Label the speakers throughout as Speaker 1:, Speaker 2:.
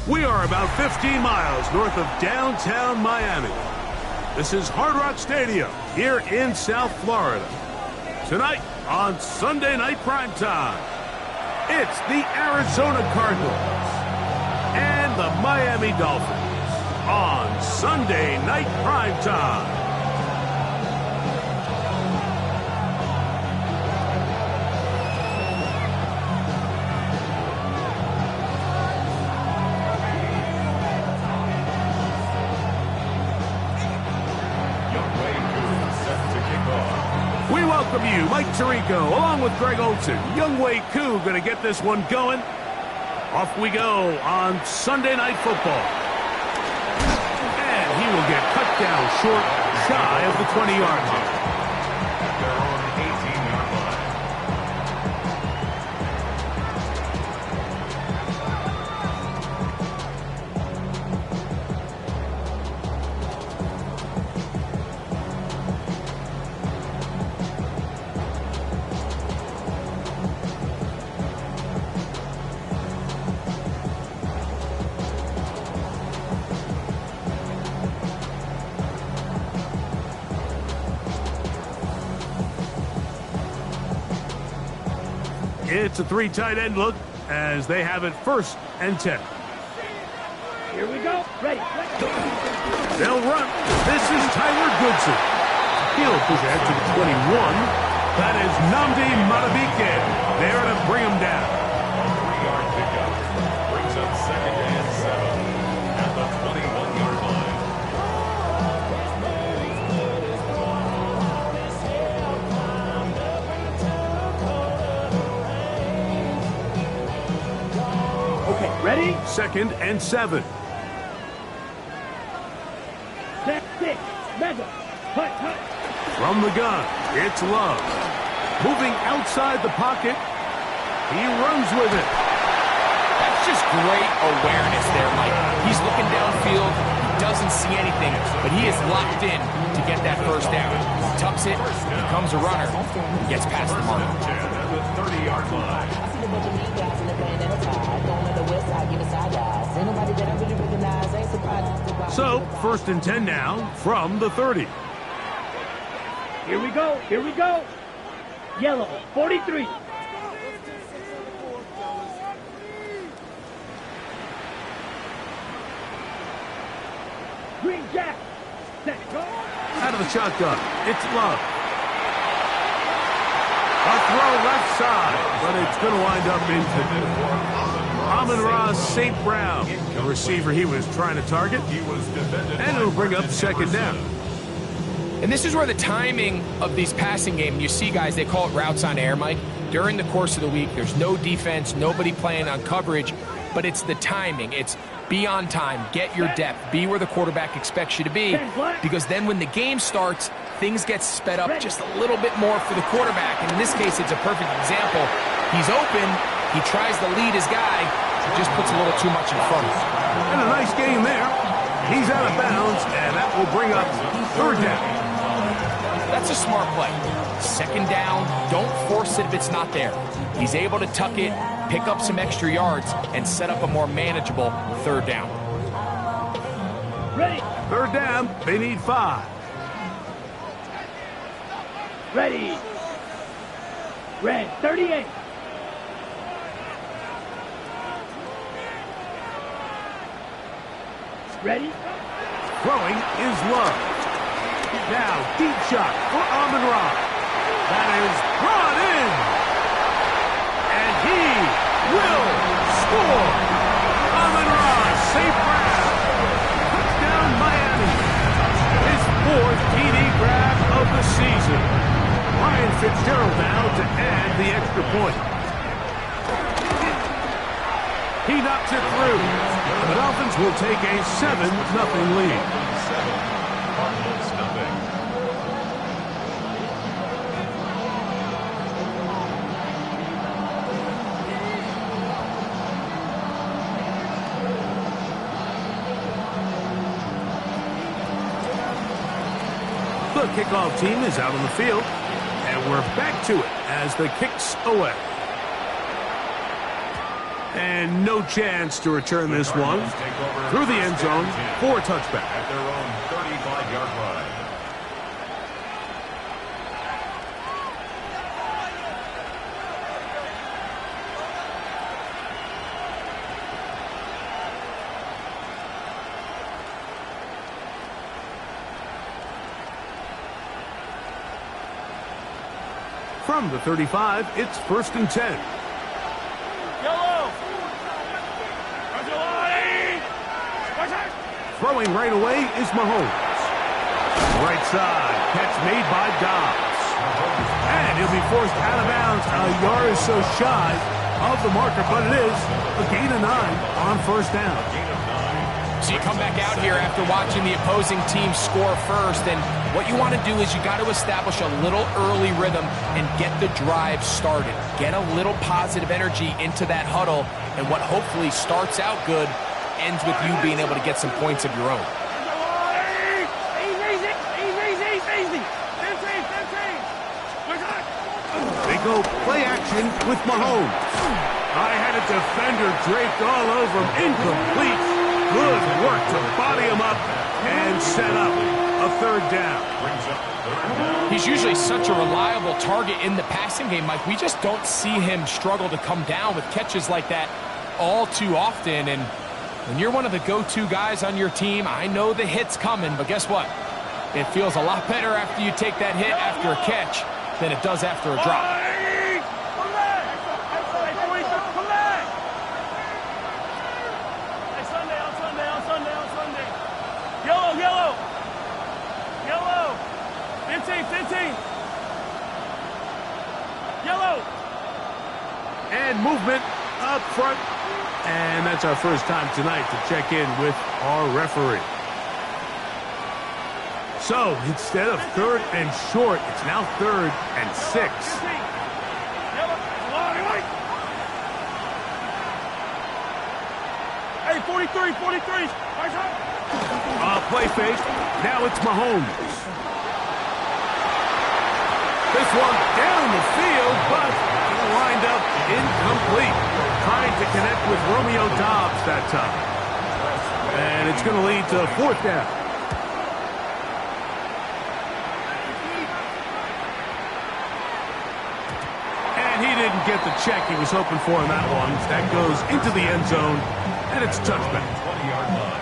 Speaker 1: We are about 15 miles north of downtown Miami. This is Hard Rock Stadium here in South Florida. Tonight on Sunday Night Primetime, it's the Arizona Cardinals and the Miami Dolphins on Sunday Night Primetime. We welcome you, Mike Tirico, along with Greg Olson. Younghoe Koo going to get this one going. Off we go on Sunday Night Football. And he will get cut down short, shy of the 20-yard line. They're on the 18-yard line. It's a three tight end look as they have it 1st and 10.
Speaker 2: Here we go. Ready.
Speaker 1: They'll run. This is Tyler Goodson. He'll push ahead to the 21. That is Nnamdi Madubuike there to bring him down.
Speaker 3: 3-yard pickup brings up 2nd and 7 at the 21-yard line.
Speaker 2: Ready?
Speaker 1: 2nd and 7.
Speaker 2: Set 6. Mega. Hut, hut.
Speaker 1: From the gun, it's Love. Moving outside the pocket. He runs with it.
Speaker 4: That's just great awareness there, Mike. He's looking downfield. He doesn't see anything, but he is locked in to get that 1st down. Tucks it, becomes a runner, and gets past the mark.
Speaker 3: At the 30-yard line.
Speaker 1: So, 1st and 10 now from the 30.
Speaker 2: Here we go. Here we go. Yellow, 43. Green Jack. Set, go.
Speaker 1: Out of the shotgun, it's Love. A throw left side, but it's going to wind up into Amon-Ra St. Brown, the receiver he was trying to target, and it'll bring up 2nd down.
Speaker 4: And this is where the timing of these passing games, you see guys, they call it routes on air, Mike. During the course of the week, there's no defense, nobody playing on coverage, but it's the timing. It's be on time, get your depth, be where the quarterback expects you to be, because then when the game starts, things get sped up just a little bit more for the quarterback. And in this case, it's a perfect example. He's open, he tries to lead his guy, just puts a little too much in front of him.
Speaker 1: And a nice game there. He's out of bounds, and that will bring up 3rd down.
Speaker 4: That's a smart play. 2nd down, don't force it if it's not there. He's able to tuck it, pick up some extra yards, and set up a more manageable 3rd down.
Speaker 2: Ready.
Speaker 1: 3rd down, they need 5.
Speaker 2: Ready. Red, 38. Ready.
Speaker 1: Throwing is Love. Now, deep shot for Amon-Ra. That is brought in. And he will score. Amon-Ra St. Brown. Touchdown Miami. His 4th TD grab of the season. Ryan Fitzgerald now to add the extra point. He knocks it through. The Dolphins will take a 7-0 lead. The kickoff team is out on the field, and we're back to it as the kick's away. And no chance to return this one through the end zone for a touchback.
Speaker 3: At their own 35-yard line.
Speaker 1: From the 35, it's 1st and 10. Throwing right away is Mahomes. Right side, catch made by Dobbs. And he'll be forced out of bounds a yard or so shy of the marker, but it is a gain of 9 on 1st down.
Speaker 4: So you come back out here after watching the opposing team score first, and what you want to do is you got to establish a little early rhythm and get the drive started. Get a little positive energy into that huddle, and what hopefully starts out good ends with you being able to get some points of your own.
Speaker 1: They go play action with Mahomes. I had a defender draped all over him. Incomplete. Good work to body him up and set up a 3rd down.
Speaker 4: He's usually such a reliable target in the passing game, Mike. We just don't see him struggle to come down with catches like that all too often. And when you're one of the go-to guys on your team, I know the hit's coming, but guess what? It feels a lot better after you take that hit after a catch than it does after a drop.
Speaker 1: And movement up front. And that's our first time tonight to check in with our referee. So instead of 3rd and short, it's now 3rd and 6.
Speaker 2: Hey, 43.
Speaker 1: Play fake. Now it's Mahomes. This one down the field, but lined up incomplete. Trying to connect with Romeo Dobbs that time. And it's going to lead to 4th down. And he didn't get the check he was hoping for in that one. That goes into the end zone, and it's touchback.
Speaker 3: 20-yard line.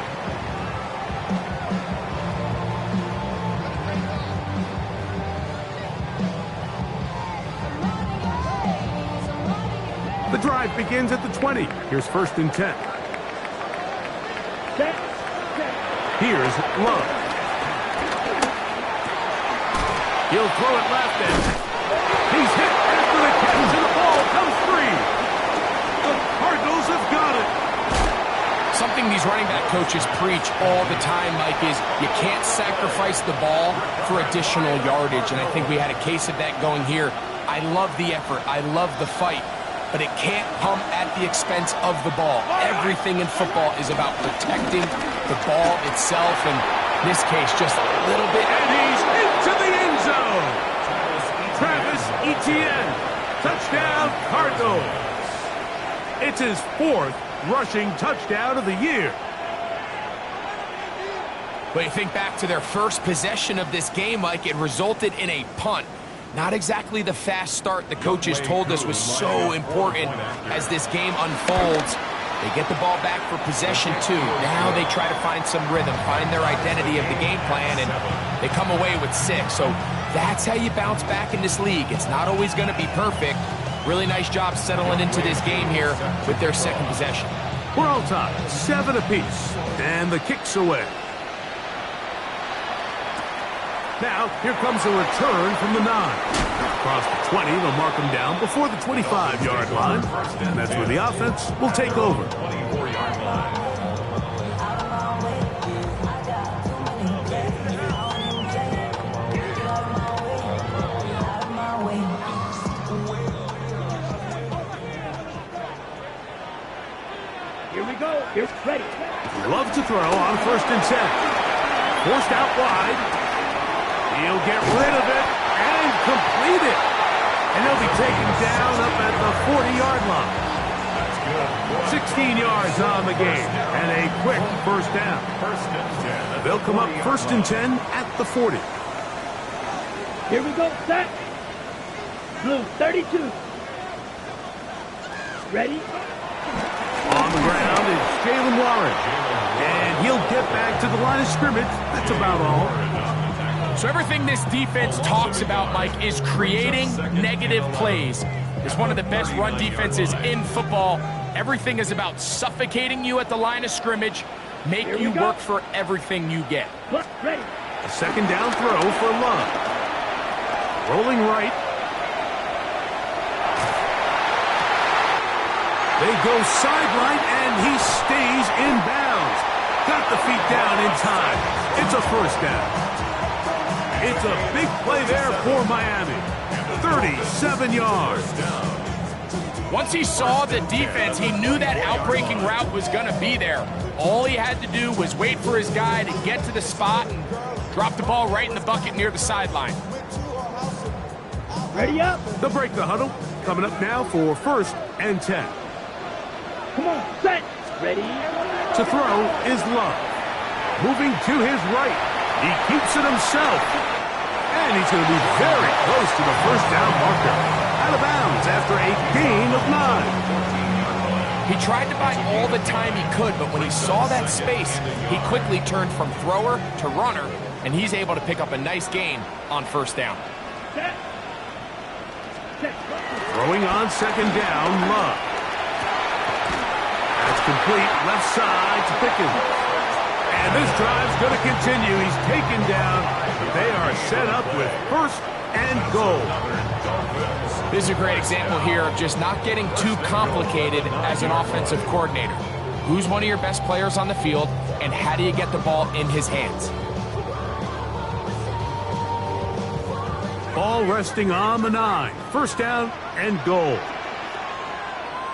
Speaker 1: The drive begins at the 20. Here's 1st and 10. Here's Love. He'll throw it left, and he's hit after the catch, and the ball comes free. The Cardinals have got it.
Speaker 4: Something these running back coaches preach all the time, Mike, is you can't sacrifice the ball for additional yardage, and I think we had a case of that going here. I love the effort. I love the fight. But it can't come at the expense of the ball. Everything in football is about protecting the ball itself, and in this case, just a little bit.
Speaker 1: And he's into the end zone. Travis Etienne, touchdown Cardinals. It's his 4th rushing touchdown of the year.
Speaker 4: But you think back to their first possession of this game, Mike, it resulted in a punt. Not exactly the fast start the coaches told us was so important as this game unfolds. They get the ball back for possession 2. Now they try to find some rhythm, find their identity of the game plan, and they come away with 6. So that's how you bounce back in this league. It's not always going to be perfect. Really nice job settling into this game here with their 2nd possession.
Speaker 1: We're all tied, 7 apiece, and the kick's away. Now, here comes a return from the 9. Across the 20, they'll mark him down before the 25-yard line. And that's where the offense will take over.
Speaker 3: 24-yard line.
Speaker 2: Here we go. Here's ready.
Speaker 1: Love to throw on 1st and 10. Forced out wide. He'll get rid of it and complete it. And he'll be taken down up at the 40-yard line. 16 yards on the game, and a quick first down.
Speaker 3: First and 10.
Speaker 1: They'll come up first and 10 at the 40.
Speaker 2: Here we go, set. Blue, 32. Ready?
Speaker 1: On the ground is Jalen Warren, and he'll get back to the line of scrimmage. That's about all.
Speaker 4: So everything this defense talks about, Mike, is creating negative plays. It's one of the best run defenses in football. Everything is about suffocating you at the line of scrimmage, make you work for everything you get.
Speaker 2: Ready.
Speaker 1: A second down throw for Love. Rolling right. They go sideline, and he stays in bounds. Got the feet down in time. It's a first down. It's a big play there for Miami. 37 yards.
Speaker 4: Once he saw the defense, he knew that outbreaking route was going to be there. All he had to do was wait for his guy to get to the spot and drop the ball right in the bucket near the sideline.
Speaker 2: Ready up.
Speaker 1: They'll break the huddle. Coming up now for first and 10.
Speaker 2: Come on, set. Ready.
Speaker 1: To throw is Love. Moving to his right. He keeps it himself. And he's going to be very close to the first down marker. Out of bounds after a gain of 9.
Speaker 4: He tried to buy all the time he could, but when he saw that space, he quickly turned from thrower to runner, and he's able to pick up a nice gain on first down.
Speaker 2: Set. Set.
Speaker 1: Throwing on second down, Love. That's complete left side to Pickens. And this drive's going to continue. He's taken down. They are set up with first and goal.
Speaker 4: This is a great example here of just not getting too complicated as an offensive coordinator. Who's one of your best players on the field, and how do you get the ball in his hands?
Speaker 1: Ball resting on the 9. First down and goal.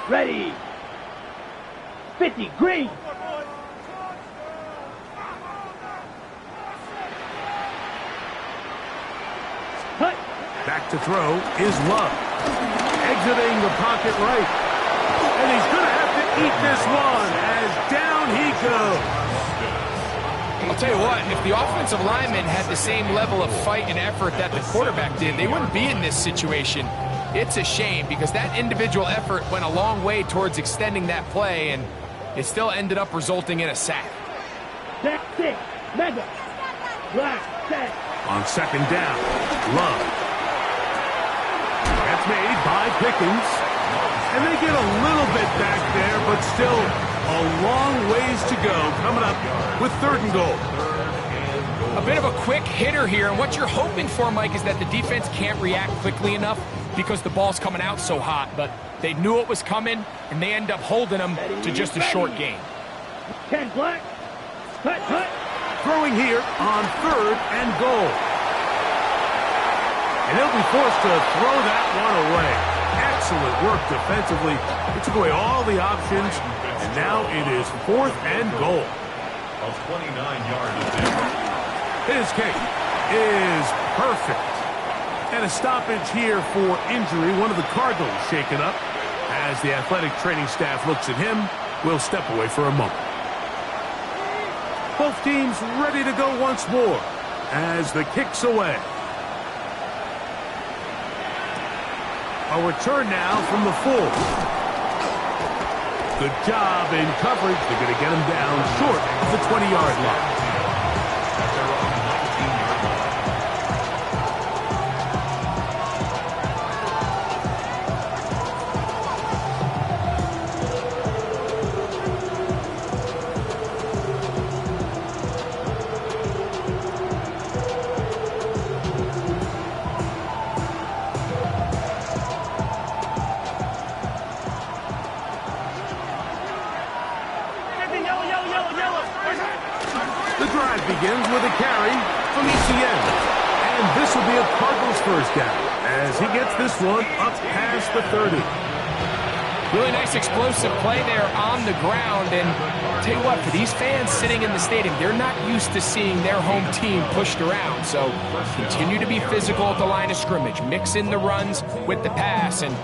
Speaker 2: Ready. 50, green. Hut.
Speaker 1: Back to throw is Love. Exiting the pocket right. And he's going to have to eat this one as down he goes.
Speaker 4: I'll tell you what, if the offensive lineman had the same level of fight and effort that the quarterback did, they wouldn't be in this situation. It's a shame because that individual effort went a long way towards extending that play, and it still ended up resulting in a sack.
Speaker 2: That's it. Mega. Black. Set.
Speaker 1: On second down, Love. That's made by Pickens. And they get a little bit back there, but still a long ways to go coming up with third and goal.
Speaker 4: A bit of a quick hitter here, and what you're hoping for, Mike, is that the defense can't react quickly enough because the ball's coming out so hot, but they knew it was coming, and they end up holding them to just a short gain.
Speaker 2: 10 black. Hut, hut.
Speaker 1: Throwing here on third and goal. And he'll be forced to throw that one away. Excellent work defensively. It took away all the options, and now it is fourth and goal.
Speaker 3: A 29-yard attempt.
Speaker 1: His kick is perfect. And a stoppage here for injury. One of the Cardinals shaken up. As the athletic training staff looks at him, we'll step away for a moment. Both teams ready to go once more as the kick's away. A return now from the full. Good job in coverage. They're going to get him down short of the 20-yard line. Begins with a carry from ETN. And this will be a Cardinals first down as he gets this one up past the 30.
Speaker 4: Really nice explosive play there on the ground. And I'll tell you what, for these fans sitting in the stadium, they're not used to seeing their home team pushed around. So continue to be physical at the line of scrimmage. Mix in the runs with the pass. And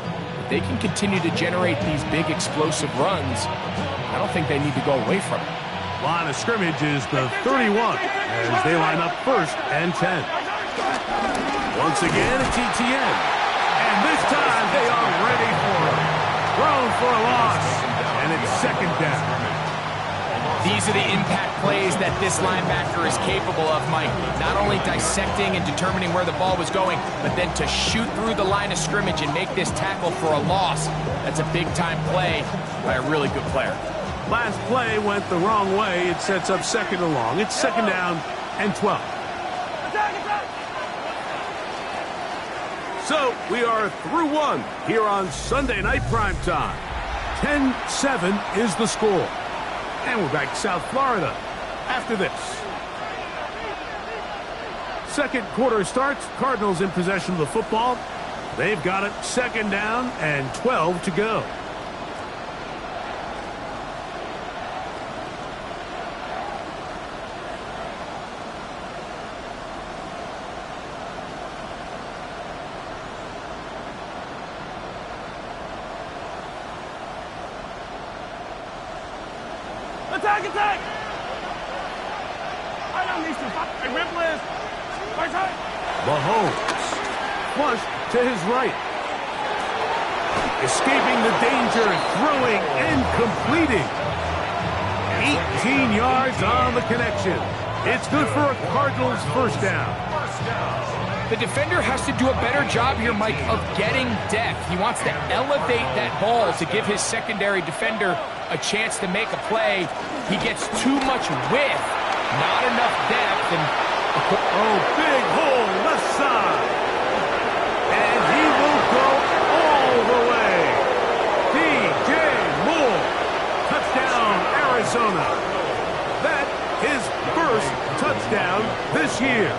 Speaker 4: they can continue to generate these big explosive runs. I don't think they need to go away from it.
Speaker 1: Line of scrimmage is the 31 as they line up 1st and 10. Once again, it's ETN. And this time they are ready for it. Thrown for a loss. And it's 2nd down.
Speaker 4: These are the impact plays that this linebacker is capable of, Mike. Not only dissecting and determining where the ball was going, but then to shoot through the line of scrimmage and make this tackle for a loss. That's a big-time play by a really good player.
Speaker 1: Last play went the wrong way. It sets up 2nd and long. It's 2nd down and 12. So we are through 1 here on Sunday Night Primetime. 10-7 is the score. And we're back to South Florida after this. 2nd quarter starts. Cardinals in possession of the football. They've got it 2nd down and 12 to go.
Speaker 2: Attack, attack! I don't need to fucking Whiplash.
Speaker 1: Mahomes flush to his right. Escaping the danger, throwing and completing. 18 yards on the connection. It's good for a Cardinals 1st down.
Speaker 4: The defender has to do a better job here, Mike, of getting depth. He wants to elevate that ball to give his secondary defender a chance to make a play. He gets too much width, not enough depth, and
Speaker 1: big hole left side. And he will go all the way. DJ Moore, touchdown Arizona. That is 1st touchdown this year.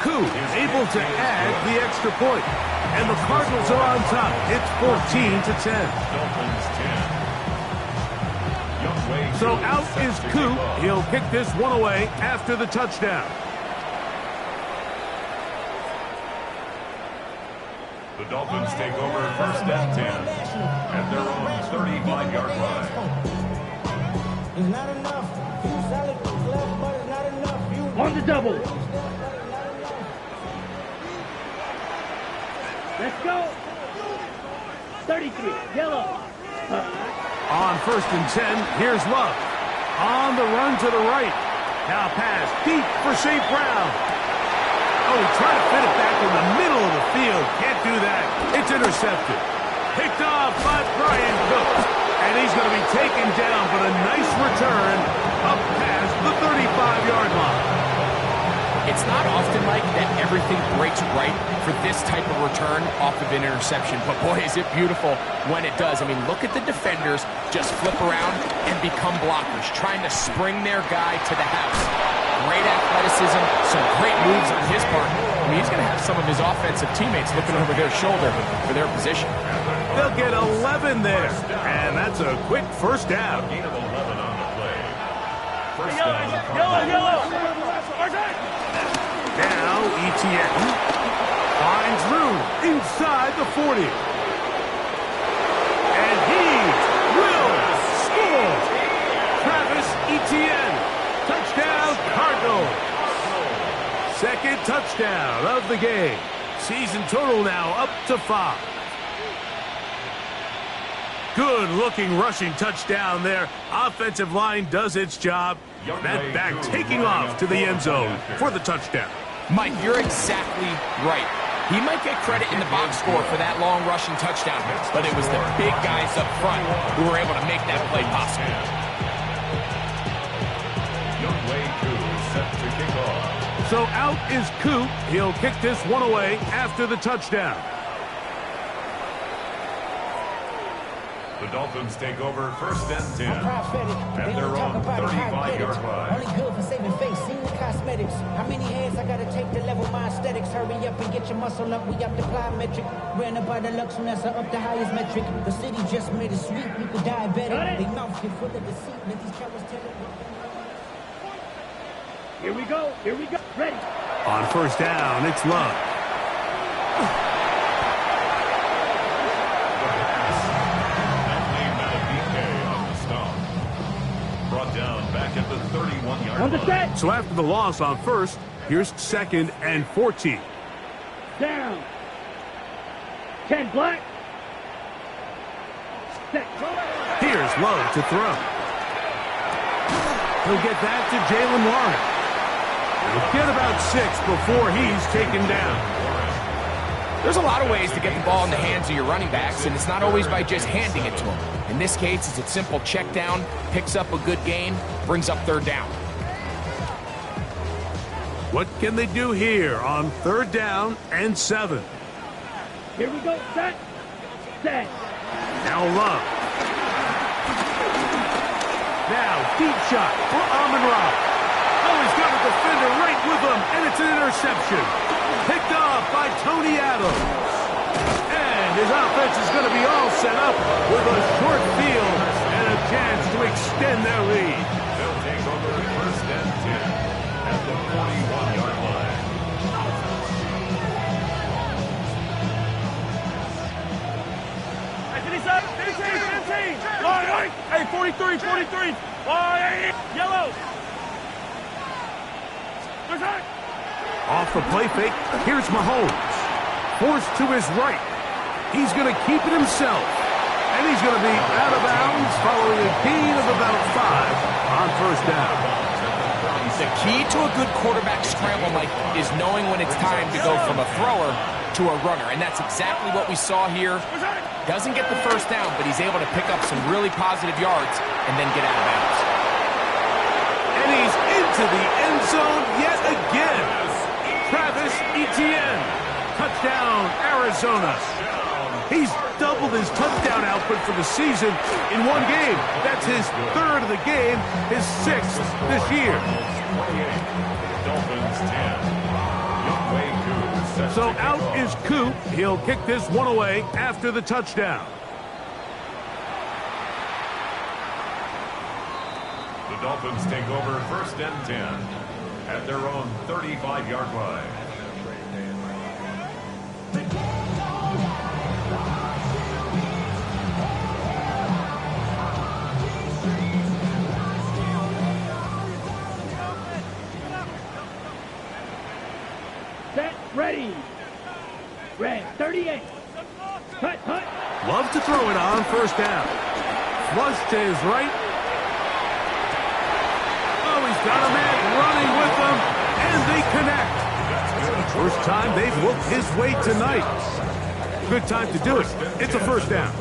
Speaker 1: Koo able to add the extra point. And the Cardinals are on top. It's 14-10. So out is Koo. He'll kick this one away after the touchdown.
Speaker 3: The Dolphins take over 1st and 10 at their own 35-yard line.
Speaker 5: It's not enough. You solid left, but it's not enough.
Speaker 2: On the double. Let's go. 33, yellow.
Speaker 1: On 1st and 10, here's Love. On the run to the right. Now pass deep for St. Brown. Oh, he tried to fit it back in the middle of the field. Can't do that. It's intercepted. Picked off by Brian Cook. And he's going to be taken down, but a nice return up past the 35-yard line.
Speaker 4: it's not often, Mike, that everything breaks right for this type of return off of an interception. But boy, is it beautiful when it does. I mean, look at the defenders just flip around and become blockers, trying to spring their guy to the house. Great athleticism, some great moves on his part. I mean, he's going to have some of his offensive teammates looking over their shoulder for their position.
Speaker 1: They'll get 11 there, and that's a quick first down.
Speaker 3: Gain of 11 on the play. First
Speaker 2: Yellow.
Speaker 1: Now ETN finds room inside the 40. And he will score. Travis Etienne. Touchdown Cardinals. Second touchdown of the game. Season total now up to 5. Good-looking rushing touchdown there. Offensive line does its job. That back taking off to the end zone for the touchdown.
Speaker 4: Mike, you're exactly right. He might get credit in the box score for that long rushing touchdown, but it was the big guys up front who were able to make that play possible.
Speaker 3: Set to kick off.
Speaker 1: So out is Coop. He'll kick this one away after the touchdown.
Speaker 3: The Dolphins take over first and 10
Speaker 5: I'm prophetic.
Speaker 3: at
Speaker 5: They
Speaker 3: their
Speaker 5: don't talk
Speaker 3: own
Speaker 5: about it, how I get it.
Speaker 3: 35-yard line.
Speaker 5: Only good for saving face, seen the cosmetics. How many hands I gotta take to level my aesthetics? Hurry up and get your muscle up, we up the plyometric. Ran up by the Lux when that's up the highest metric. The city just made it sweet, people diabetic. They mouth get full of deceit, let these cowards tell it.
Speaker 2: Here we go. Ready.
Speaker 1: On first down, it's Love.
Speaker 3: Brought down back at the 31-yard
Speaker 2: On the
Speaker 3: line.
Speaker 2: set.
Speaker 1: So after the loss on first, here's 2nd and 14.
Speaker 2: Down. 10 black. Set.
Speaker 1: Here's Love to throw. He'll get that to Jalen Warren. He'll get about 6 before he's taken down.
Speaker 4: There's a lot of ways to get the ball in the hands of your running backs, and it's not always by just handing it to them. In this case, it's a simple check down, picks up a good gain, brings up 3rd down.
Speaker 1: What can they do here on 3rd down and 7?
Speaker 2: Here we go. Set. Set.
Speaker 1: Now Love. Now deep shot for Amon-Ra. Oh, he's got a defender right with him, and it's an interception. Picked off by Tony Adams. And his offense is going to be all set up with a short field and a chance to extend their lead.
Speaker 3: They'll take over 1st and 10 at the 41-yard line.
Speaker 2: Hey, 43, 43. Yellow.
Speaker 1: Off the play fake, here's Mahomes. Forced to his right. He's going to keep it himself. And he's going to be out of bounds following a gain of about 5 on 1st down.
Speaker 4: The key to a good quarterback scramble, Mike, is knowing when it's time to go from a thrower to a runner. And that's exactly what we saw here. Doesn't get the 1st down, but he's able to pick up some really positive yards and then get out of bounds.
Speaker 1: And he's into the end zone yet again. Travis Etienne. Touchdown, Arizona. He's doubled his touchdown output for the season in one game. That's his 3rd of the game, his 6th this year.
Speaker 3: Dolphins 10.
Speaker 1: So out is Coop. He'll kick this one away after the touchdown.
Speaker 3: The Dolphins take over 1st and 10 at their own 35-yard line.
Speaker 2: Set. Ready. Red. 38. Hut, hut.
Speaker 1: Love to throw it on 1st down. Flush to his right. Oh, he's got a man running with him, and they connect. First time they've looked his way tonight. Good time to do it. It's a 1st down.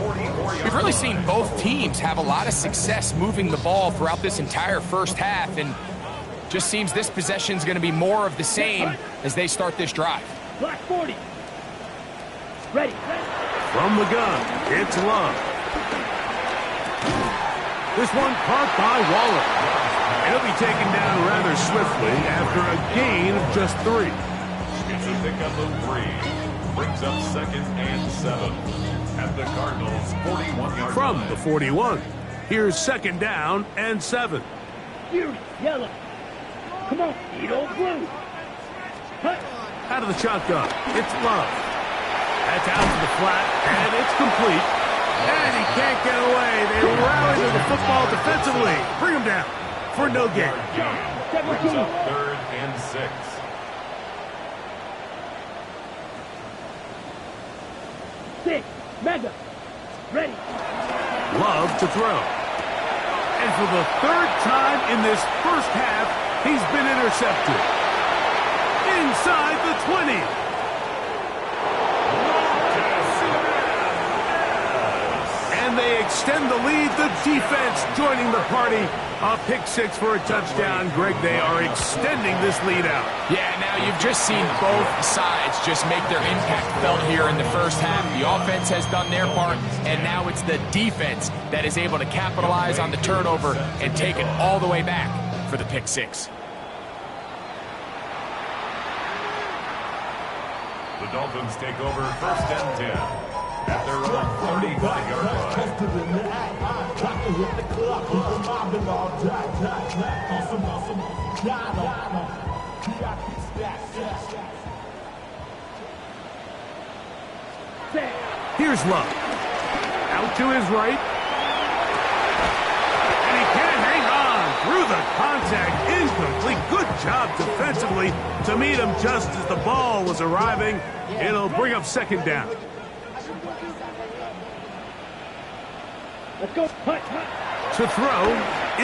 Speaker 4: We've really seen both teams have a lot of success moving the ball throughout this entire 1st half, and just seems this possession's going to be more of the same as they start this drive.
Speaker 2: Black 40. Ready.
Speaker 1: From the gun, it's Love. This one caught by Waller. It'll be taken down rather swiftly after a gain of just 3.
Speaker 3: It's a pickup of 3. Brings up 2nd and 7 at the Cardinals' 41-yard
Speaker 1: From
Speaker 3: line.
Speaker 1: the 41, here's 2nd down and 7.
Speaker 2: Fury. Yellow. Come on. Eat old blue. Hut.
Speaker 1: Out of the shotgun, it's Love. That's out to the flat, and it's complete. And he can't get away. They rally to the football defensively. Bring him down for no gain.
Speaker 3: Brings up 3rd and 6.
Speaker 2: Six. Mega. Ready.
Speaker 1: Love to throw. And for the 3rd time in this 1st half, he's been intercepted. Inside the 20. And they extend the lead. The defense joining the party. A pick 6 for a touchdown. Greg, they are extending this lead out.
Speaker 4: Yeah, now you've just seen both sides just make their impact felt here in the 1st half. The offense has done their part, and now it's the defense that is able to capitalize on the turnover and take it all the way back for the pick 6.
Speaker 3: The Dolphins take over 1st and 10 at their own 35-yard line.
Speaker 2: set.
Speaker 1: Here's Love. Out to his right. And he can't hang on through the contact. Incomplete. Good job defensively to meet him just as the ball was arriving. It'll bring up second down.
Speaker 2: Let's go. Hut.
Speaker 1: To throw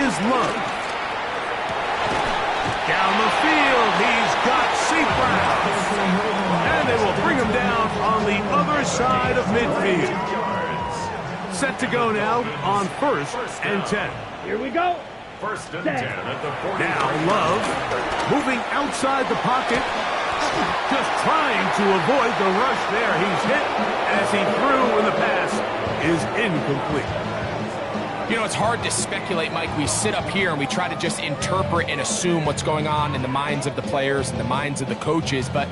Speaker 1: is Love. Down the field, he's got St. Brown. And they will bring him down on the other side of midfield. Set to go now on 1st and 10.
Speaker 2: Here we go.
Speaker 3: 1st and 10 at the 40.
Speaker 1: Now Love moving outside the pocket. Just trying to avoid the rush there. He's hit as he threw when the pass is incomplete.
Speaker 4: You know, it's hard to speculate, Mike. We sit up here and we try to just interpret and assume what's going on in the minds of the players and the minds of the coaches, but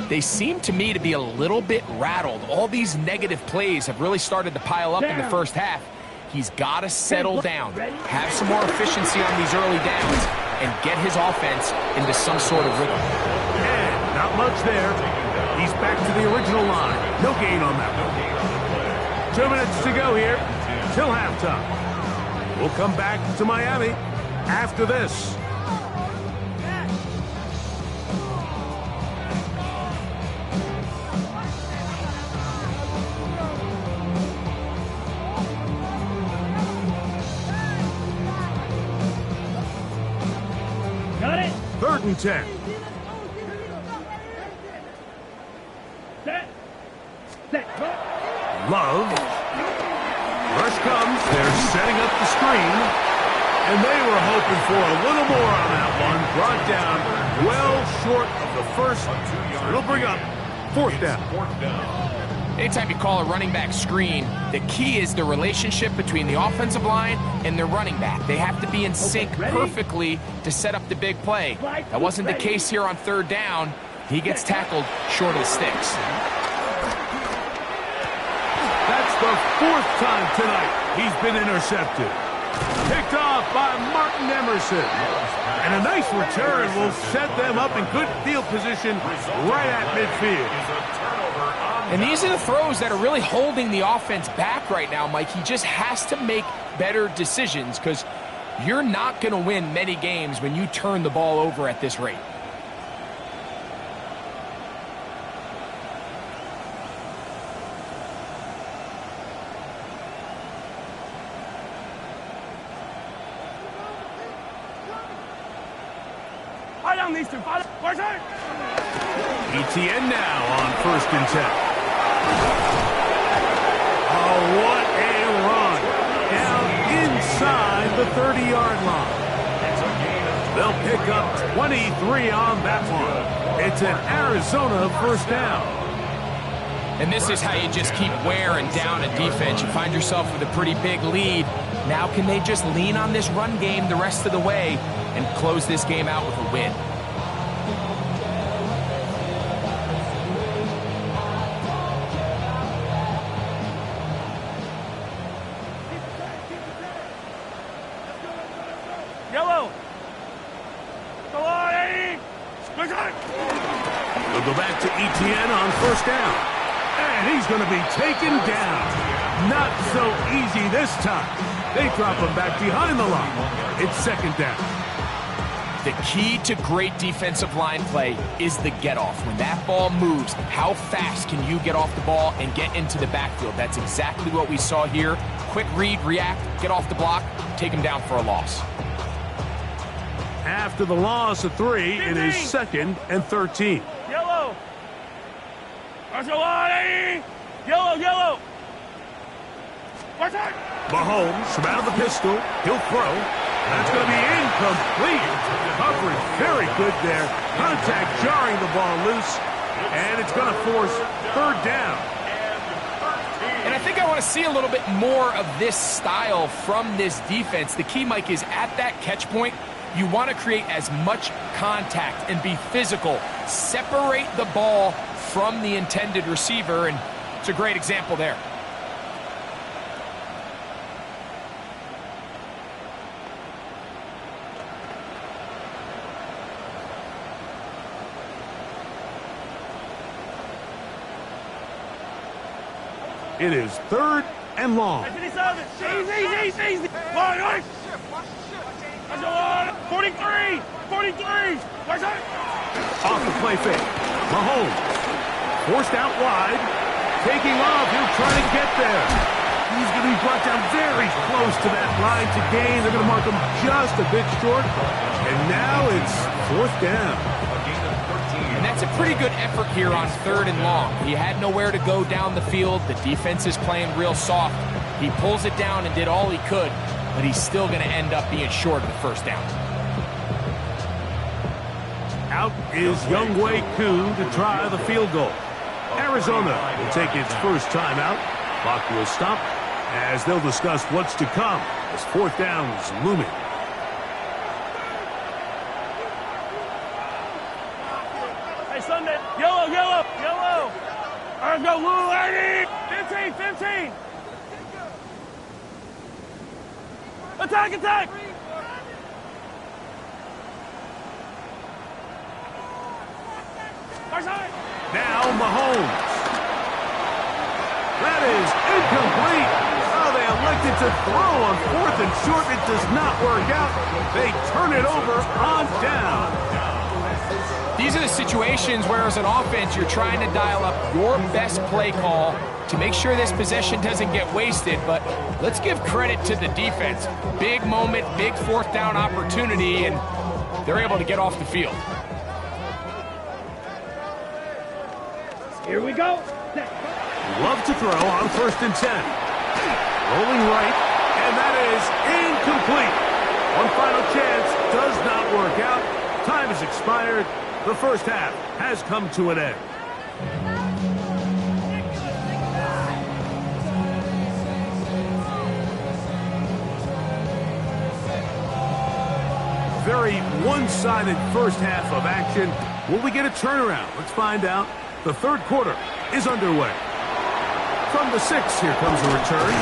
Speaker 4: they seem to me to be a little bit rattled. All these negative plays have really started to pile up in the first half. He's got to settle down, have some more efficiency on these early downs, and get his offense into some sort of rhythm.
Speaker 1: And not much there. He's back to the original line. No gain on that one. 2 minutes to go here till halftime. We'll come back to Miami after this.
Speaker 2: Got it.
Speaker 1: 3rd and 10.
Speaker 2: Set. Go.
Speaker 1: Love. Rush comes. They're setting up the screen. And they were hoping for a little more on that one. Brought down well short of the first. It'll bring up 4th down.
Speaker 4: Anytime you call a running back screen, the key is the relationship between the offensive line and the running back. They have to be in sync perfectly to set up the big play. That wasn't the case here on 3rd down. He gets tackled short of the sticks.
Speaker 1: That's the 4th time tonight he's been intercepted. Picked off by Martin Emerson. And a nice return will set them up in good field position right at midfield.
Speaker 4: And these are the throws that are really holding the offense back right now, Mike. He just has to make better decisions because you're not going to win many games when you turn the ball over at this rate.
Speaker 1: ETN now on 1st and 10. Oh, what a run. Down inside the 30-yard line. They'll pick up 23 on that one. It's an Arizona 1st down.
Speaker 4: And this is how you just keep wearing down a defense. You find yourself with a pretty big lead. Now can they just lean on this run game the rest of the way and close this game out with a win?
Speaker 1: They'll go back to ETN on 1st down. And he's going to be taken down. Not so easy this time. They drop him back behind the line. It's 2nd down.
Speaker 4: The key to great defensive line play is the get-off. When that ball moves, how fast can you get off the ball and get into the backfield? That's exactly what we saw here. Quick read, react, get off the block, take him down for a loss.
Speaker 1: After the loss of 3, it is 2nd and 13.
Speaker 2: Yellow. Yellow.
Speaker 1: Mahomes from out of the pistol. He'll throw. That's going to be incomplete. Coverage very good there. Contact jarring the ball loose. And it's going to force 3rd down.
Speaker 4: And I think I want to see a little bit more of this style from this defense. The key, Mike, is at that catch point, you want to create as much contact and be physical. Separate the ball from the intended receiver, and it's a great example there.
Speaker 1: It is 3rd and long.
Speaker 2: Easy. Come on. 43. Where's that?
Speaker 1: Off the play fake. Mahomes. Forced out wide. Taking off. He'll try to get there. He's going to be brought down very close to that line to gain. They're going to mark him just a bit short. And now it's 4th down.
Speaker 4: And that's a pretty good effort here on 3rd and long. He had nowhere to go down the field. The defense is playing real soft. He pulls it down and did all he could, but he's still going to end up being short of the 1st down.
Speaker 1: Out is Younghoe Koo to try the field goal. Arizona will take its first timeout. Clock will stop as they'll discuss what's to come as 4th down is looming.
Speaker 2: Hey, Sunday. Yellow. All right, go, Lou, 15. Attack.
Speaker 1: Now Mahomes. That is incomplete. Oh, they elected to throw on 4th and short. It does not work out. They turn it over on down.
Speaker 4: These are the situations where, as an offense, you're trying to dial up your best play call to make sure this possession doesn't get wasted. But let's give credit to the defense. Big moment, big 4th down opportunity, and they're able to get off the field.
Speaker 2: Here we go.
Speaker 1: Love to throw on 1st and 10. Rolling right, and that is incomplete. One final chance does not work out. Time has expired. The 1st half has come to an end. Very one-sided 1st half of action. Will we get a turnaround? Let's find out. The 3rd quarter is underway. From the 6, here comes a return.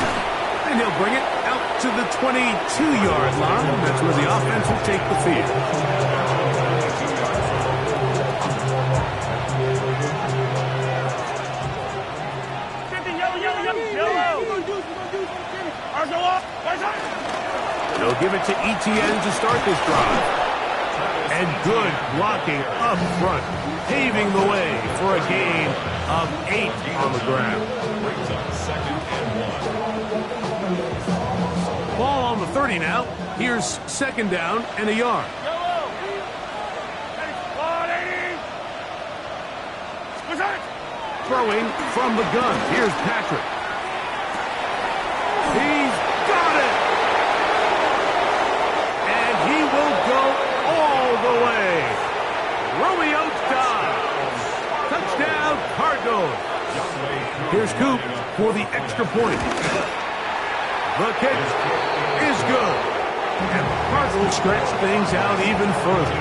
Speaker 1: And he'll bring it out to the 22-yard line. That's where the offense will take the field. They'll give it to Etienne to start this drive. And good blocking up front, paving the way for a gain of 8 on the ground.
Speaker 3: Brings up 2nd and 1.
Speaker 1: Ball on the 30 now. Here's 2nd down and a yard. Throwing from the gun. Here's Patrick. He's got it! And he will go all the way. Romeo dives. Touchdown, Cardinals. Here's Coop for the extra point. The kick is good. And the Cardinals stretch things out even further.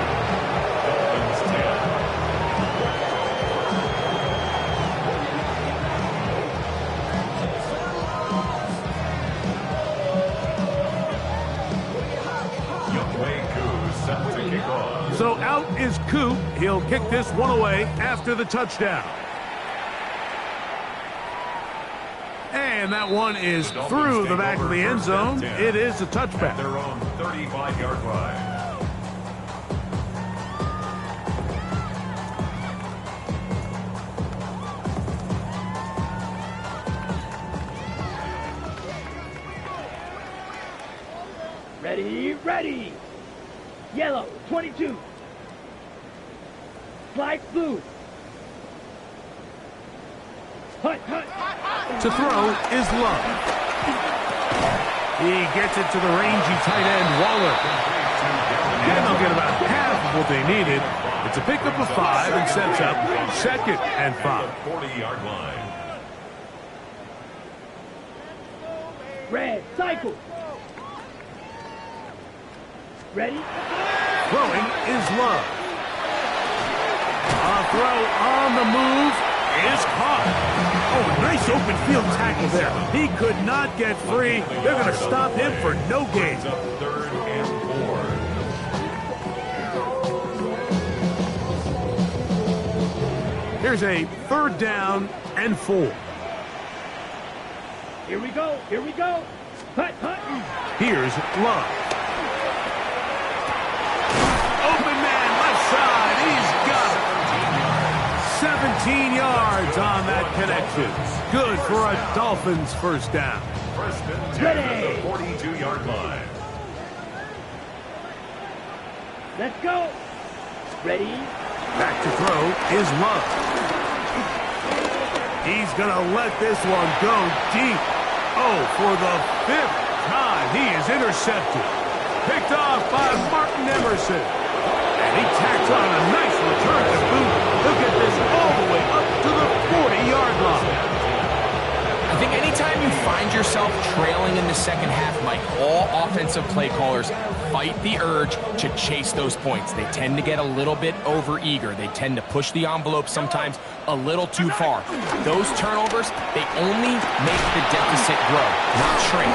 Speaker 1: So out is Coop. He'll kick this one away after the touchdown. And that one is through the back of the end zone. It is a touchback.
Speaker 3: Their own 35-yard line.
Speaker 2: Ready. Yellow, 22. Slide blue. Hut.
Speaker 1: To throw is Love. He gets it to the rangy tight end, Waller. And they'll get about half of what they needed. It's a pickup of 5 and sets up 2nd and 5.
Speaker 3: 40-yard line.
Speaker 2: Red, cycle. Ready?
Speaker 1: Throwing is Love. A throw on the move is caught. Oh, nice open field tackle there. He could not get free. They're going to stop him for no gain.
Speaker 3: Brings up 3rd and 4.
Speaker 1: Here's a 3rd down and 4.
Speaker 2: Here we go. Here we go. Hut, hut.
Speaker 1: Here's Love. Open man, left side. He's got it. 17 yards on that connection. Good for a Dolphins first down.
Speaker 3: First and 10 at the 42-yard line.
Speaker 2: Let's go. Ready?
Speaker 1: Back to throw is Love. He's going to let this one go deep. Oh, for the 5th time, he is intercepted. Picked off by Martin Emerson. And he tacks on a nice return to boot. He'll get this all the way up to the 40-yard line.
Speaker 4: I think anytime you find yourself trailing in the second half, Mike, all offensive play callers fight the urge to chase those points. They tend to get a little bit overeager. They tend to push the envelope sometimes a little too far. Those turnovers, they only make the deficit grow, not shrink.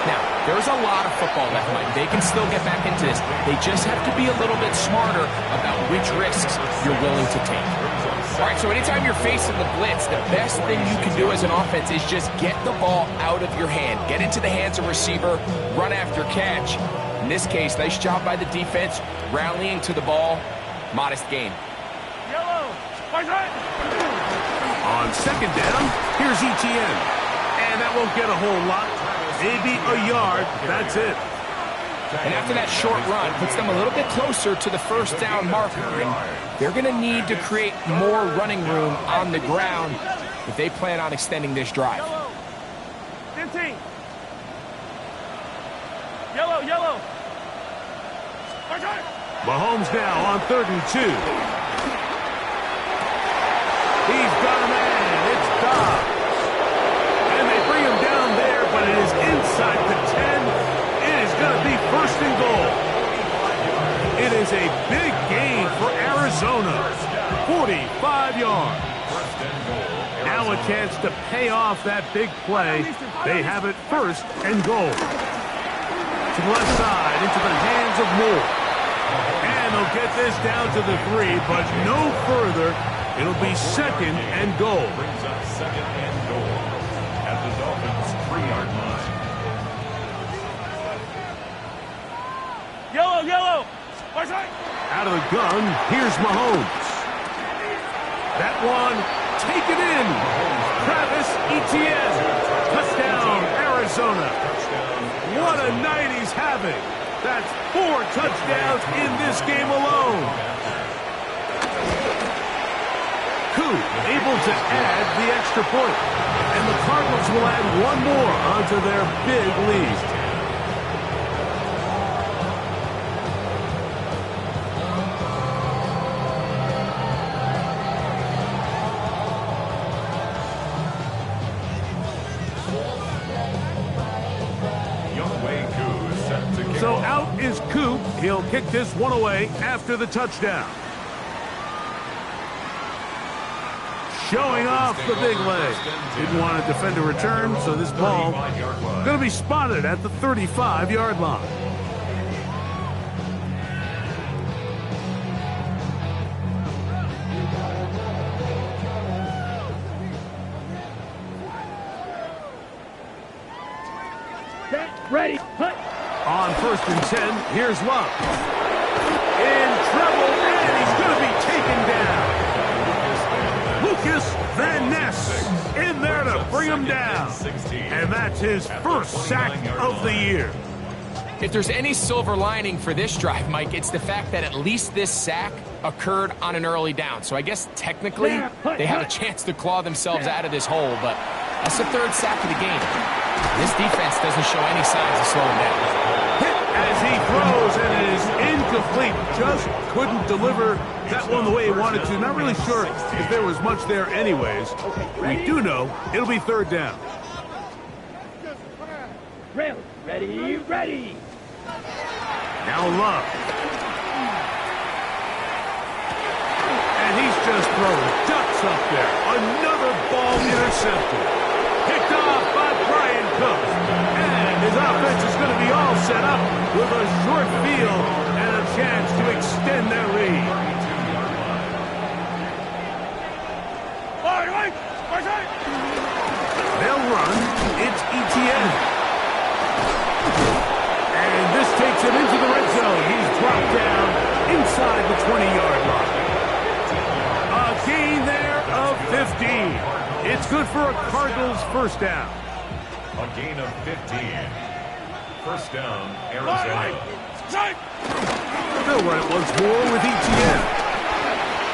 Speaker 4: Now, there's a lot of football left, Mike. They can still get back into this. They just have to be a little bit smarter about which risks you're willing to take. All right, so anytime you're facing the blitz, the best thing you can do as an offense is just get the ball out of your hand. Get into the hands of receiver, run after catch. In this case, nice job by the defense, rallying to the ball. Modest gain.
Speaker 2: Yellow.
Speaker 1: On second down, here's Etienne. And that won't get a whole lot. Maybe a yard. That's it.
Speaker 4: And after that short run, puts them a little bit closer to the first down marker. And they're going to need to create more running room on the ground if they plan on extending this drive.
Speaker 2: Yellow. 15. Yellow, yellow.
Speaker 1: Mahomes now on 3rd and 2. He's got a man. It's Dobbs. And they bring him down there, but it is inside the 10. It is going to be 1st and goal. It is a big gain for Arizona. 45 yards. Now a chance to pay off that big play. They have it 1st and goal. To the left side, into the hands of Moore. And they'll get this down to the 3, but no further. It'll be 2nd and goal.
Speaker 3: Brings up 2nd and goal at the Dolphins' 3-yard line.
Speaker 2: Yellow, yellow.
Speaker 1: Out of the gun, here's Mahomes. That one, taken in. Travis Etienne. Touchdown, Arizona. What a night he's having. That's 4 touchdowns in this game alone. Coup able to add the extra point. And the Cardinals will add one more onto their big lead. So out is Coop. He'll kick this one away after the touchdown. Showing off the big leg. Didn't want to defend a return, so this ball going to be spotted at the 35-yard line.
Speaker 2: Set, ready, hut.
Speaker 1: On 1st and 10, here's Love. In trouble, and he's going to be taken down. Lucas Van Ness in there to bring him down. And that's his 1st sack of the year.
Speaker 4: If there's any silver lining for this drive, Mike, it's the fact that at least this sack occurred on an early down. So I guess technically they have a chance to claw themselves out of this hole, but that's the 3rd sack of the game. This defense doesn't show any signs of slowing down.
Speaker 1: Hit as he throws, and it is incomplete. Just couldn't deliver that one the way he wanted to. Not really sure if there was much there anyways. We do know it'll be 3rd down.
Speaker 2: Ready, ready.
Speaker 1: Now Love. And he's just throwing ducks up there. Another ball intercepted. Picked off by Brian Cook. And his offense is going to be all set up with a short field and a chance to extend their lead. They'll run, it's Etienne. And this takes him into the red zone. He's dropped down inside the 20-yard line. A gain there of 15. It's good for a Cardinals first down.
Speaker 3: A gain of 15. First down, Arizona.
Speaker 1: They'll run it once more with Etienne.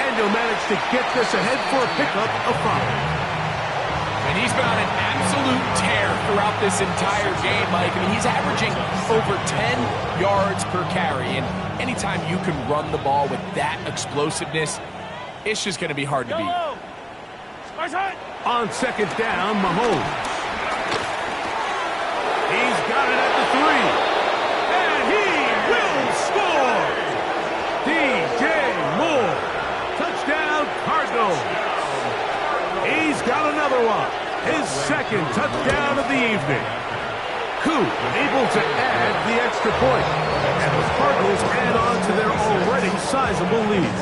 Speaker 1: And he'll manage to get this ahead for a pickup of 5.
Speaker 4: And he's been on an absolute tear throughout this entire game, Mike. I mean, he's averaging over 10 yards per carry. And anytime you can run the ball with that explosiveness, it's just going to be hard to beat.
Speaker 1: On second down, Mahomes. He's got it at the 3. And he will score! DJ Moore. Touchdown, Cardinals. He's got another one. His second touchdown of the evening. Koo able to add the extra point. And the Cardinals add on to their already sizable lead.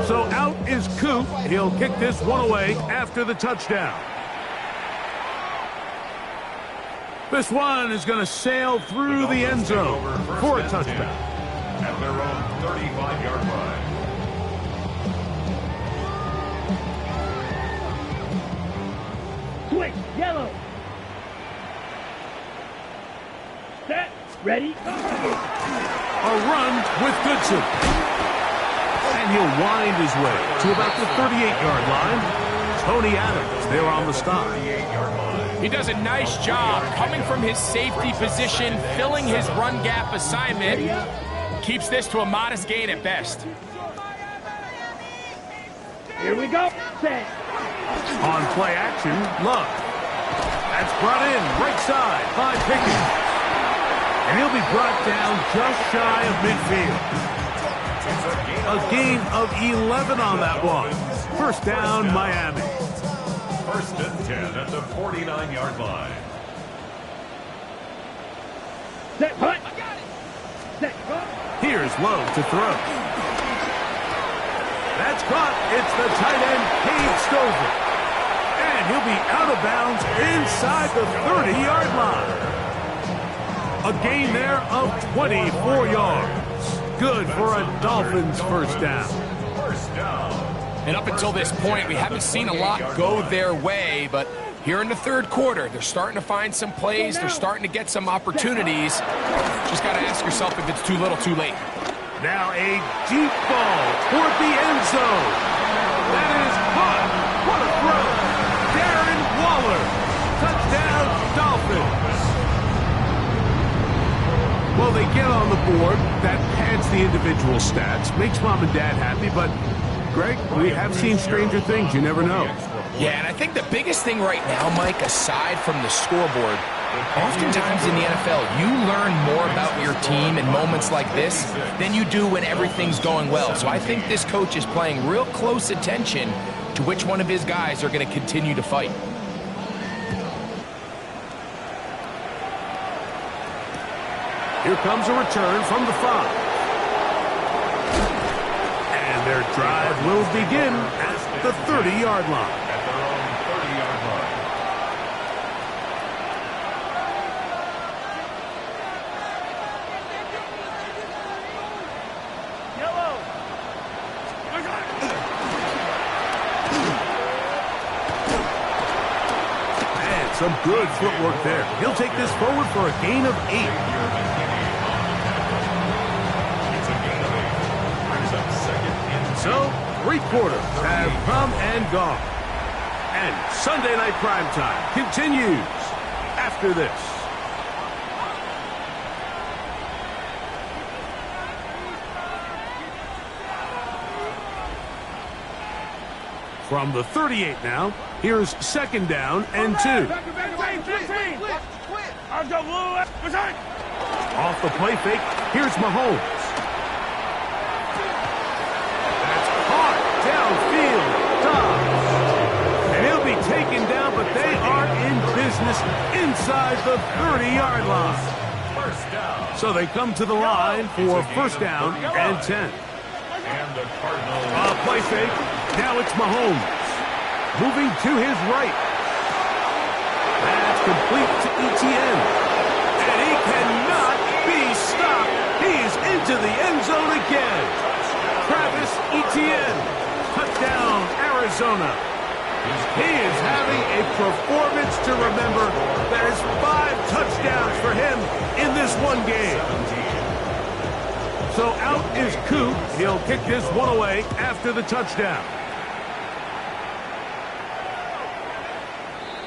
Speaker 1: So out is Koo. He'll kick this one away after the touchdown. This one is going to sail through the end zone for a touchdown.
Speaker 3: At their own 35-yard line.
Speaker 2: Switch, yellow. Set, ready.
Speaker 1: A run with Goodson. And he'll wind his way to about the 38-yard line. Tony Adams there on the stop.
Speaker 4: He does a nice job coming from his safety position, filling his run gap assignment. Keeps this to a modest gain at best.
Speaker 2: Here we go. Set.
Speaker 1: On play action, Love. That's brought in right side by Pickens. And he'll be brought down just shy of midfield. A gain of 11 on that one. First down, Miami.
Speaker 3: First and 10 at the 49-yard line.
Speaker 2: Set, punt. Set, punt.
Speaker 1: Here's Lowe to throw. That's caught. It's the tight end, Cade Stover. And he'll be out of bounds inside the 30-yard line. A gain there of 24 yards. Good for a Dolphins first down.
Speaker 3: First down.
Speaker 4: And up until this point, we haven't seen a lot go their way, but here in the third quarter, they're starting to find some plays. They're starting to get some opportunities. Just got to ask yourself if it's too little, too late.
Speaker 1: Now a deep ball toward the end zone. That is caught. What a throw. Darren Waller. Touchdown, Dolphins. Well, they get on the board. That pads the individual stats. Makes mom and dad happy, but Greg, we have seen stranger things. You never know.
Speaker 4: Yeah, and I think the biggest thing right now, Mike, aside from the scoreboard, oftentimes in the NFL, you learn more about your team in moments like this than you do when everything's going well. So I think this coach is paying real close attention to which one of his guys are going to continue to fight.
Speaker 1: Here comes a return from the 5. And their drive will begin at the 30-yard line.
Speaker 3: At their own 30-yard line.
Speaker 2: Yellow.
Speaker 1: And some good footwork there. He'll take this forward for a gain of 8. So, 3 quarters have come and gone. And Sunday Night Primetime continues after this. From the 38 now, here's second down and 2. Off the play fake, here's Mahomes. Downfield, Dobbs. And he'll be taken down, but they are in business inside the 30-yard line.
Speaker 3: First down.
Speaker 1: So they come to the line for first down and 10.
Speaker 3: And the Cardinals.
Speaker 1: Play fake. Now it's Mahomes. Moving to his right. That's complete to Etienne. And he cannot be stopped. He's into the end zone again. Travis Etienne. Touchdown, Arizona. He is having a performance to remember. There's 5 touchdowns for him in this one game. So out is Coop. He'll kick this one away after the touchdown.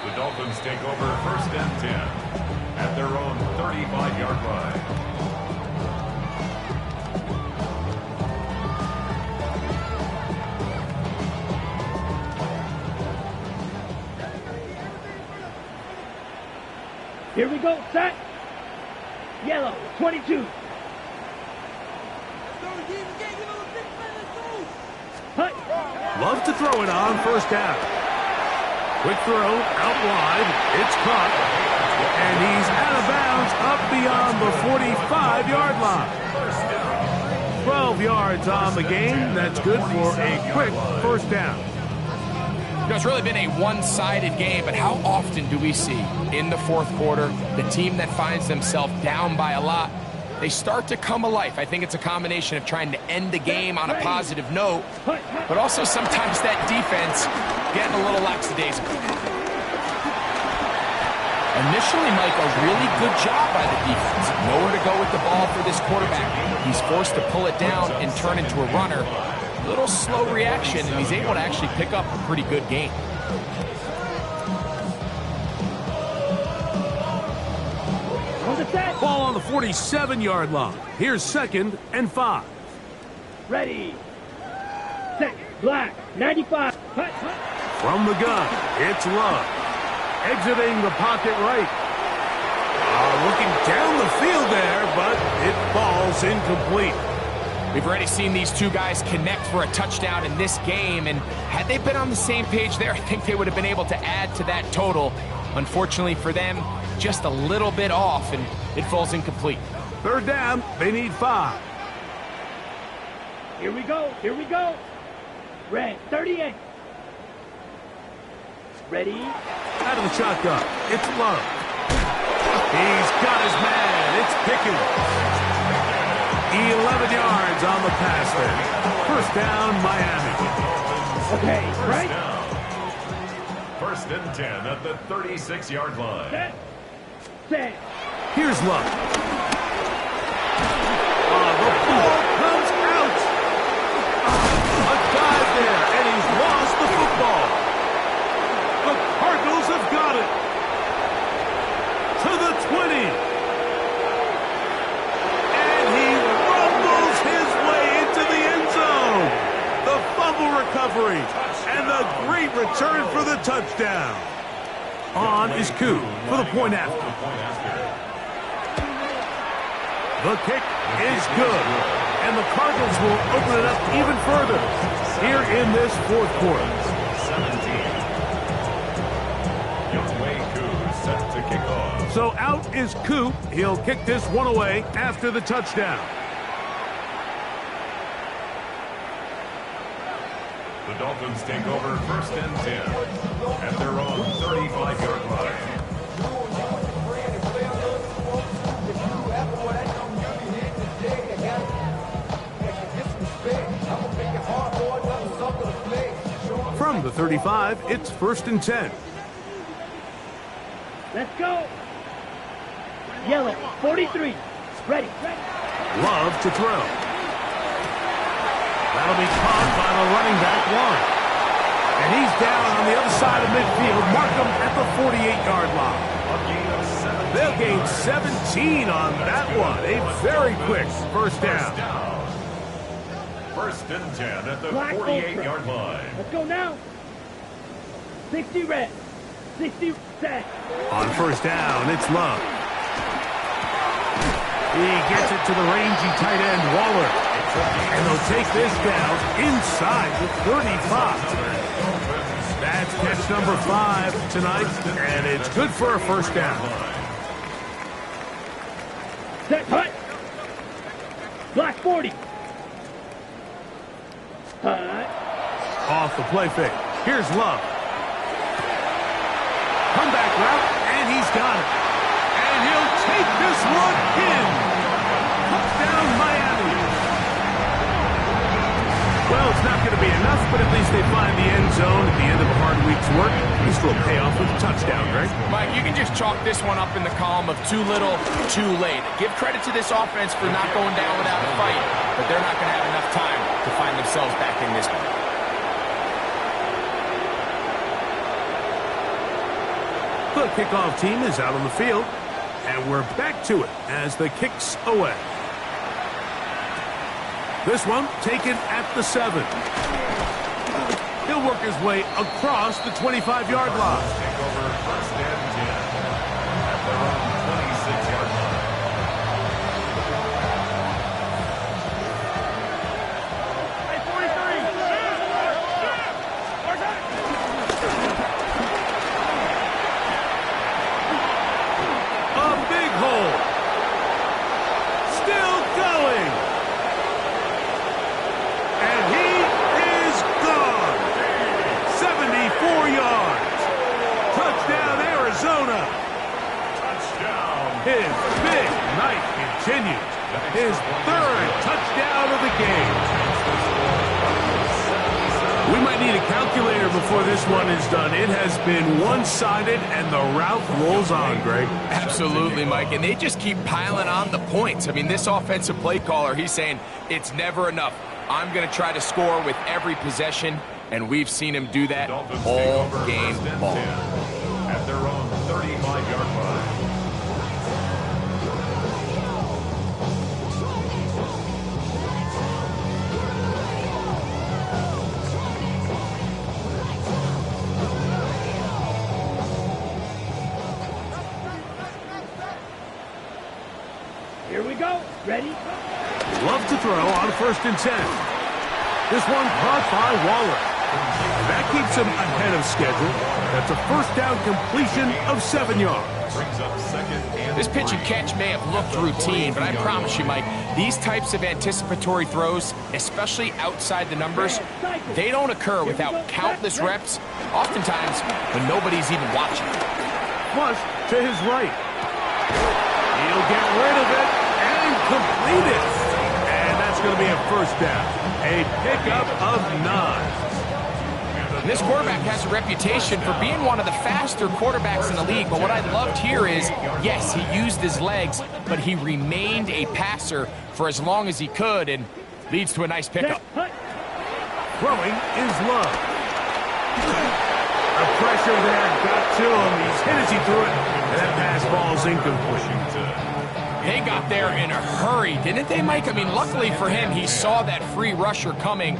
Speaker 3: The Dolphins take over first and 10 at their own 35-yard line.
Speaker 2: Here we go, set. Yellow, 22. Hut.
Speaker 1: Love to throw it on first down. Quick throw, out wide. It's caught. And he's out of bounds up beyond the 45-yard line. 12 yards on the game. That's good for a quick first down.
Speaker 4: You know, it's really been a one-sided game, but how often do we see in the fourth quarter the team that finds themselves down by a lot, they start to come alive? I think it's a combination of trying to end the game on a positive note, but also sometimes that defense getting a little lackadaisical. Initially, Mike, a really good job by the defense. Nowhere to go with the ball for this quarterback. He's forced to pull it down and turn into a runner. Little slow reaction, and he's able to actually pick up a pretty good game.
Speaker 1: Ball on the 47-yard line. Here's 2nd and 5.
Speaker 2: Ready. Set. Black. 95.
Speaker 1: From the gun, it's Love. Exiting the pocket right. Looking down the field there, but it falls incomplete.
Speaker 4: We've already seen these two guys connect for a touchdown in this game, and had they been on the same page there, I think they would have been able to add to that total. Unfortunately for them, just a little bit off, and it falls incomplete.
Speaker 1: 3rd down, they need 5.
Speaker 2: Here we go. Here we go. Red, 38. Ready.
Speaker 1: Out of the shotgun, it's Love. He's got his man. It's Pickens. 11 yards on the pass there. First down, Miami.
Speaker 2: Okay, right.
Speaker 3: First and 10 at the 36-yard line.
Speaker 2: Set.
Speaker 1: Here's Love. The ball comes out. A dive there, and he's lost the football. The Cardinals have got it. To the 20. Recovery and the great return for the touchdown. On is Coop for the point after. The kick is good, and the Cardinals will open it up even further here in this fourth quarter.
Speaker 3: 17. Youngway Coop set to kick off.
Speaker 1: So out is Coop. He'll kick this one away after the touchdown.
Speaker 3: The Dolphins take over first and 10 at their own 35-yard line.
Speaker 1: From the 35, it's 1st and 10.
Speaker 2: Let's go. Yellow, 43. Ready.
Speaker 1: Love to throw. That'll be caught by the running back, Warren. And he's down on the other side of midfield. Mark him at the 48-yard line. They'll gain 17 on that one. A very quick first down.
Speaker 3: First and 10 at the 48-yard line.
Speaker 2: Let's go now. 60 red. 60 set.
Speaker 1: On first down, it's Love. He gets it to the rangy tight end, Waller. And they'll take this down inside the 35. That's catch number 5 tonight, and it's good for a first down.
Speaker 2: Set, cut. Block 40. Cut.
Speaker 1: Off the play fake. Here's Love. Comeback route, and he's got it. And he'll take this one in. Touchdown, Miami. Well, it's not going to be enough, but at least they find the end zone at the end of a hard week's work. This will pay off with a touchdown, right?
Speaker 4: Mike, you can just chalk this one up in the column of too little, too late. Give credit to this offense for not going down without a fight, but they're not going to have enough time to find themselves back in this one.
Speaker 1: The kickoff team is out on the field, and we're back to it as the kick's away. This one taken at the 7. He'll work his way across the 25-yard line.
Speaker 3: Take over first and 10 at their own 26-yard line.
Speaker 1: A big hole. Still going. And he is gone. 74 yards. Touchdown, Arizona.
Speaker 3: Touchdown.
Speaker 1: His big night continues. His third touchdown of the game. We might need a calculator before this one is done. It has been one-sided, and the route rolls on, Greg.
Speaker 4: Absolutely, Mike, and they just keep piling on the points. I mean, this offensive play caller, he's saying it's never enough. I'm going to try to score with every possession, and we've seen him do that all game long.
Speaker 3: At their own 35-yard line.
Speaker 2: Here we go. Ready?
Speaker 1: Love to throw on 1st and 10. This one caught by Waller. That keeps him ahead of schedule. That's a first down completion of 7 yards.
Speaker 3: Brings up second and
Speaker 4: This pitch and catch may have looked routine, but I promise you, Mike, these types of anticipatory throws, especially outside the numbers, they don't occur without countless reps, oftentimes when nobody's even watching.
Speaker 1: Flush to his right. He'll get rid of it and complete it. And that's going to be a first down. A pickup of 9.
Speaker 4: And this quarterback has a reputation for being one of the faster quarterbacks in the league, but what I loved here is, yes, he used his legs, but he remained a passer for as long as he could, and leads to a nice pickup.
Speaker 1: Throwing is Love. The pressure there got to him. He's hit as he threw it, and that pass ball's incomplete.
Speaker 4: They got there in a hurry, didn't they, Mike? I mean, luckily for him, he saw that free rusher coming,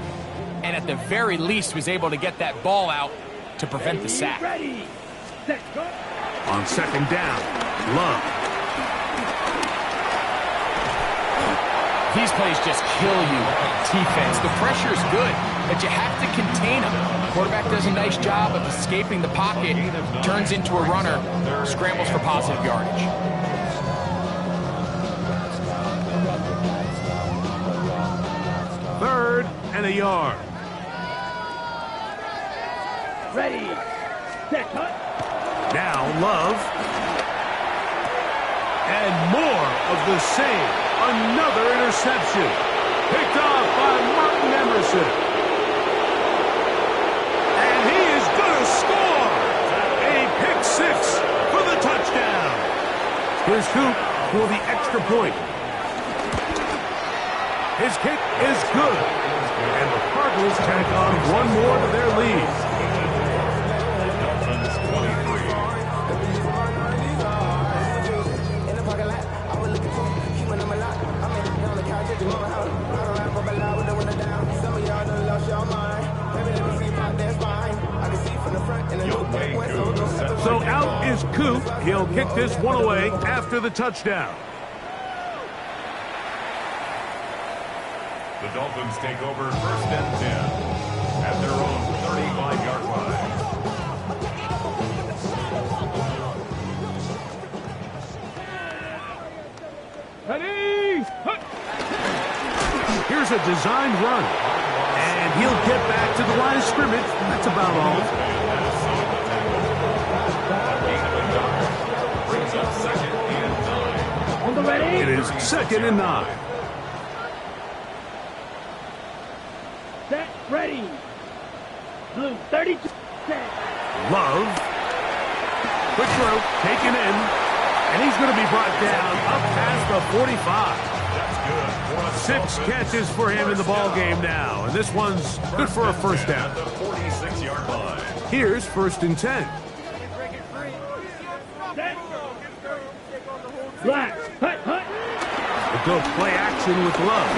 Speaker 4: and at the very least was able to get that ball out to prevent the sack.
Speaker 2: Ready. Set, go.
Speaker 1: On 2nd down, Love.
Speaker 4: These plays just kill you on defense. The pressure is good, but you have to contain them. The quarterback does a nice job of escaping the pocket, turns into a runner, scrambles for positive yardage.
Speaker 1: Third and a yard.
Speaker 2: Ready. Set, cut.
Speaker 1: Now Love. And more of the same. Another interception. Picked off by Martin Emerson. And he is going to score. A pick 6 for the touchdown. Here's Coop for the extra point. His kick is good. And the Cardinals tack on one more to their lead. So out is Coop. He'll kick this one away after the touchdown.
Speaker 3: The Dolphins take over 1st and 10 at their own 35-yard line.
Speaker 2: Ready?
Speaker 1: Here's a designed run. And he'll get back to the line of scrimmage. That's about all.
Speaker 3: Brings up 2nd and 9.
Speaker 2: On the ready?
Speaker 1: It is 2nd and 9.
Speaker 2: Set, ready. Blue, 32. Set.
Speaker 1: Love. Quick throw, taken in. And he's going to be brought down up past the 45.
Speaker 3: That's good.
Speaker 1: 6 catches for him in the ball game now. And this one's good for a first down.
Speaker 3: At the 46-yard line.
Speaker 1: Here's 1st and 10.
Speaker 2: Set. Black. Hut, hut.
Speaker 1: We'll go play action with Love.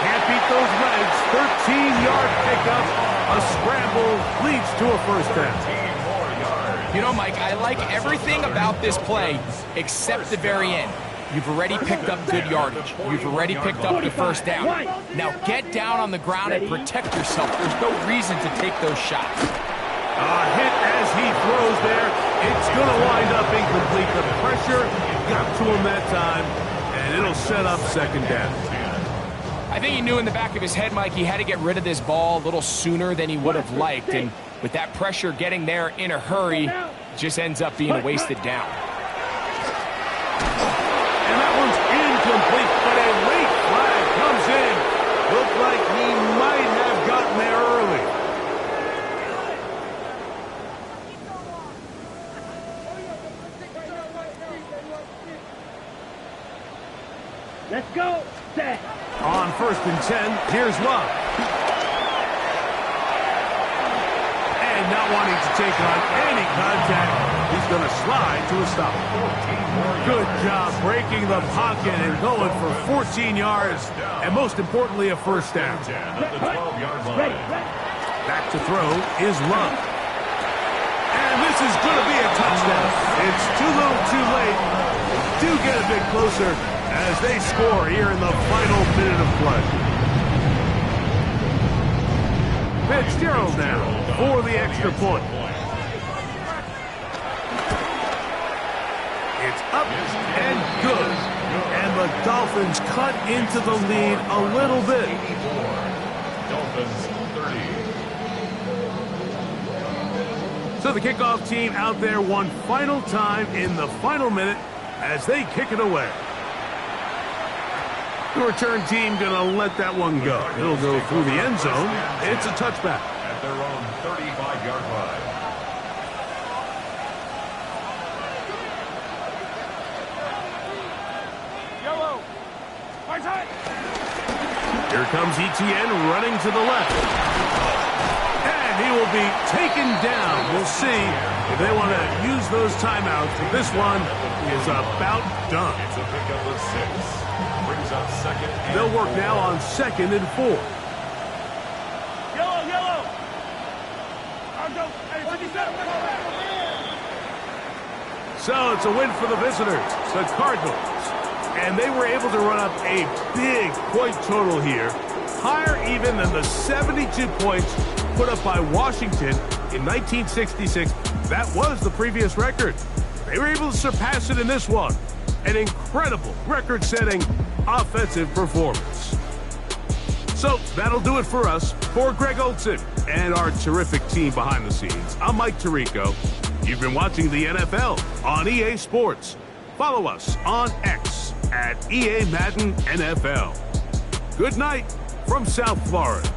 Speaker 1: Can't beat those legs. 13-yard pickup. A scramble leads to a first down.
Speaker 4: You know, Mike, I like everything about this play except the very end. You've already picked up good yardage. You've already picked up the first down. Now get down on the ground and protect yourself. There's no reason to take those shots.
Speaker 1: A hit as he throws there. It's going to wind up incomplete. The pressure got to him that time, and it'll set up 2nd down.
Speaker 4: I think he knew in the back of his head, Mike, he had to get rid of this ball a little sooner than he would have liked. And with that pressure getting there in a hurry, it just ends up being a wasted down.
Speaker 1: And that one's incomplete, but a late flag comes in. Looked like he might have gotten there early.
Speaker 2: Let's go. Set.
Speaker 1: On 1st and 10, here's Love. And not wanting to take on any contact, he's going to slide to a stop. Good job breaking the pocket and going for 14 yards, and most importantly, a first down.
Speaker 3: At the 12-yard line.
Speaker 1: Back to throw is Love. And this is going to be a touchdown. It's too little too late. Do get a bit closer as they score here in the final minute of play. Fitzgerald now for the extra point. It's up and good. And the Dolphins cut into the lead a little bit.
Speaker 3: Dolphins 30.
Speaker 1: So the kickoff team out there one final time in the final minute as they kick it away. The return team going to let that one go. It'll go through the end zone. It's a touchback.
Speaker 3: At their own 35-yard line.
Speaker 1: Here comes ETN running to the left. And he will be taken down. We'll see if they want to use those timeouts. But this one is about done.
Speaker 3: It's a pickup of 6. Brings up 2nd and
Speaker 1: They'll work
Speaker 3: 4.
Speaker 1: now on 2nd and 4.
Speaker 2: Yellow.
Speaker 1: So it's a win for the visitors, the Cardinals. And they were able to run up a big point total here, higher even than the 72 points put up by Washington in 1966. That was the previous record. They were able to surpass it in this one. An incredible record-setting offensive performance. So that'll do it for us. For Greg Olson and our terrific team behind the scenes, I'm Mike Tirico. You've been watching the NFL on EA Sports. Follow us on X at EA Madden NFL. Good night from South Florida.